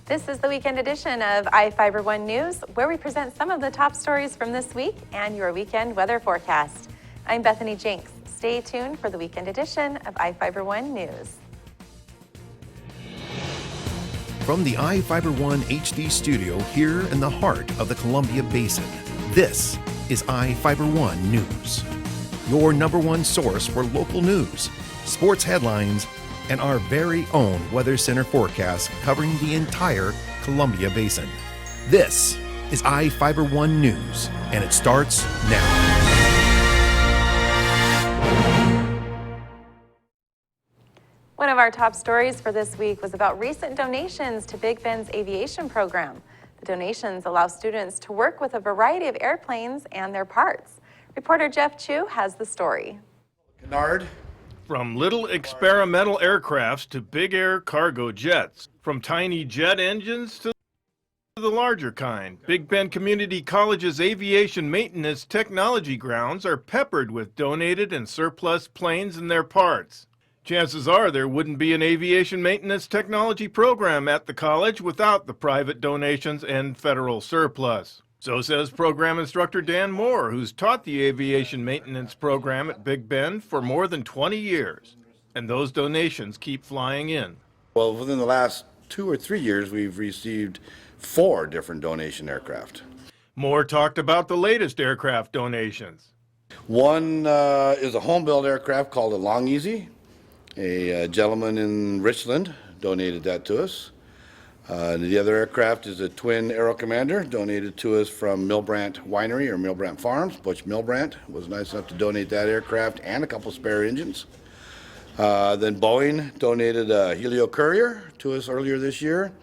This is the weekend edition of iFIBER 1 News, where we present some of the top stories from this week and your weekend weather forecast. I'm Bethany Jenks. Stay tuned for the weekend edition of iFIBER 1 News. From the iFIBER 1 HD studio here in the heart of the Columbia Basin, this is iFIBER 1 News. Your number one source for local news, sports headlines, and our very own Weather Center forecast covering the entire Columbia Basin. This is iFIBER 1 News, and it starts now. One of our top stories for this week was about recent donations to Big Ben's aviation program. The donations allow students to work with a variety of airplanes and their parts. Reporter Jeff Chu has the story. Kennard. From little experimental aircrafts to big air cargo jets, from tiny jet engines to the larger kind, Big Bend Community College's aviation maintenance technology grounds are peppered with donated and surplus planes and their parts. Chances are there wouldn't be an aviation maintenance technology program at the college without the private donations and federal surplus. So says program instructor Dan Moore, who's taught the aviation maintenance program at Big Bend for more than 20 years. And those donations keep flying in. Well, within the last 2 or 3 years, we've received 4 different donation aircraft. Moore talked about the latest aircraft donations. One is a home-built aircraft called a Long Easy. A gentleman in Richland donated that to us. The other aircraft is a twin Aero Commander donated to us from Milbrandt Winery or Milbrandt Farms. Butch Milbrandt was nice enough to donate that aircraft and a couple spare engines. Then Boeing donated a Helio Courier to us earlier this year.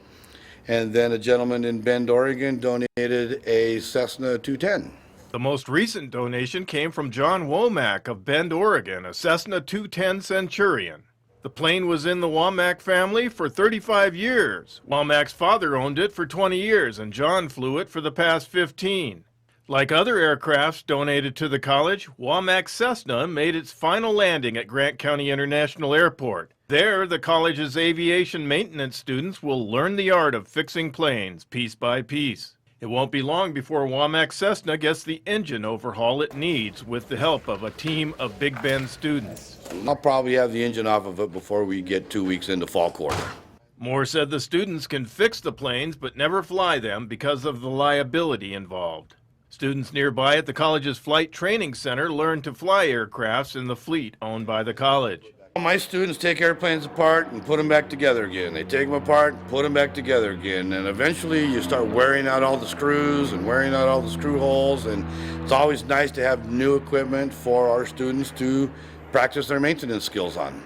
And then a gentleman in Bend, Oregon donated a Cessna 210. The most recent donation came from John Womack of Bend, Oregon, a Cessna 210 Centurion. The plane was in the Womack family for 35 years. Womack's father owned it for 20 years, and John flew it for the past 15. Like other aircrafts donated to the college, Womack Cessna made its final landing at Grant County International Airport. There, the college's aviation maintenance students will learn the art of fixing planes piece by piece. It won't be long before Womack Cessna gets the engine overhaul it needs with the help of a team of Big Bend students. I'll probably have the engine off of it before we get 2 weeks into fall quarter. Moore said the students can fix the planes but never fly them because of the liability involved. Students nearby at the college's Flight Training Center learn to fly aircrafts in the fleet owned by the college. My students take airplanes apart and put them back together again. They take them apart and put them back together again. And eventually you start wearing out all the screws and wearing out all the screw holes. And it's always nice to have new equipment for our students to practice their maintenance skills on.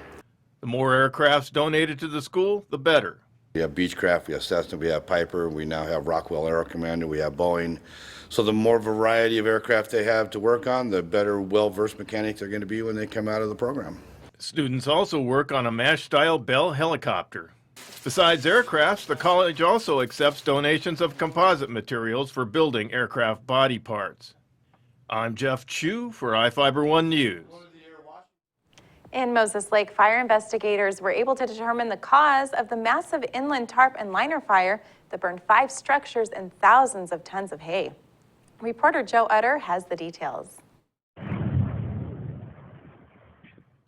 The more aircrafts donated to the school, the better. We have Beechcraft, we have Cessna, we have Piper, we now have Rockwell Aero Commander, we have Boeing. So the more variety of aircraft they have to work on, the better well-versed mechanics they're going to be when they come out of the program. Students also work on a MASH-style Bell helicopter. Besides aircrafts, the college also accepts donations of composite materials for building aircraft body parts. I'm Jeff Chu for iFIBER 1 News. In Moses Lake, fire investigators were able to determine the cause of the massive inland tarp and liner fire that burned 5 structures and thousands of tons of hay. Reporter Joe Utter has the details.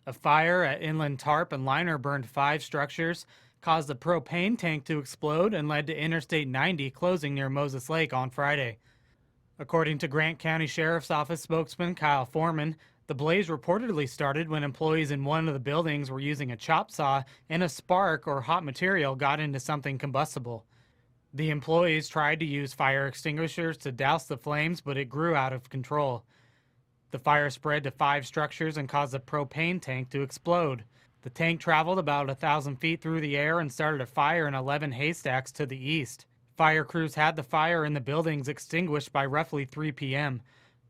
A fire at inland tarp and liner burned 5 structures, caused a propane tank to explode, and led to Interstate 90 closing near Moses Lake on Friday. According to Grant County Sheriff's Office spokesman Kyle Foreman, the blaze reportedly started when employees in one of the buildings were using a chop saw and a spark or hot material got into something combustible. The employees tried to use fire extinguishers to douse the flames, but it grew out of control. The fire spread to 5 structures and caused a propane tank to explode. The tank traveled about 1,000 feet through the air and started a fire in 11 haystacks to the east. Fire crews had the fire in the buildings extinguished by roughly 3 p.m.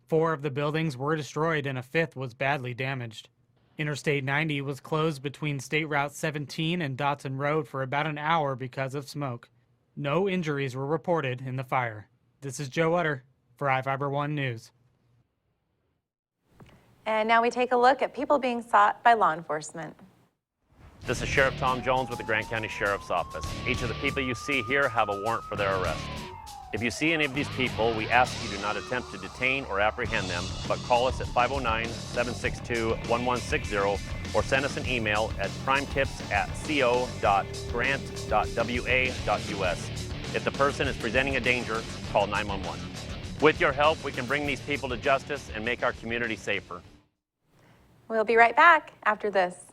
4 of the buildings were destroyed and a 5th was badly damaged. Interstate 90 was closed between State Route 17 and Dotson Road for about an hour because of smoke. No injuries were reported in the fire. This is Joe Utter for iFIBER 1 News. And now we take a look at people being sought by law enforcement. This is Sheriff Tom Jones with the Grant County Sheriff's Office. Each of the people you see here have a warrant for their arrest. If you see any of these people, we ask you do not attempt to detain or apprehend them, but call us at 509-762-1160 or send us an email at primetips@co.grant.wa.us. If the person is presenting a danger, call 911. With your help, we can bring these people to justice and make our community safer. We'll be right back after this.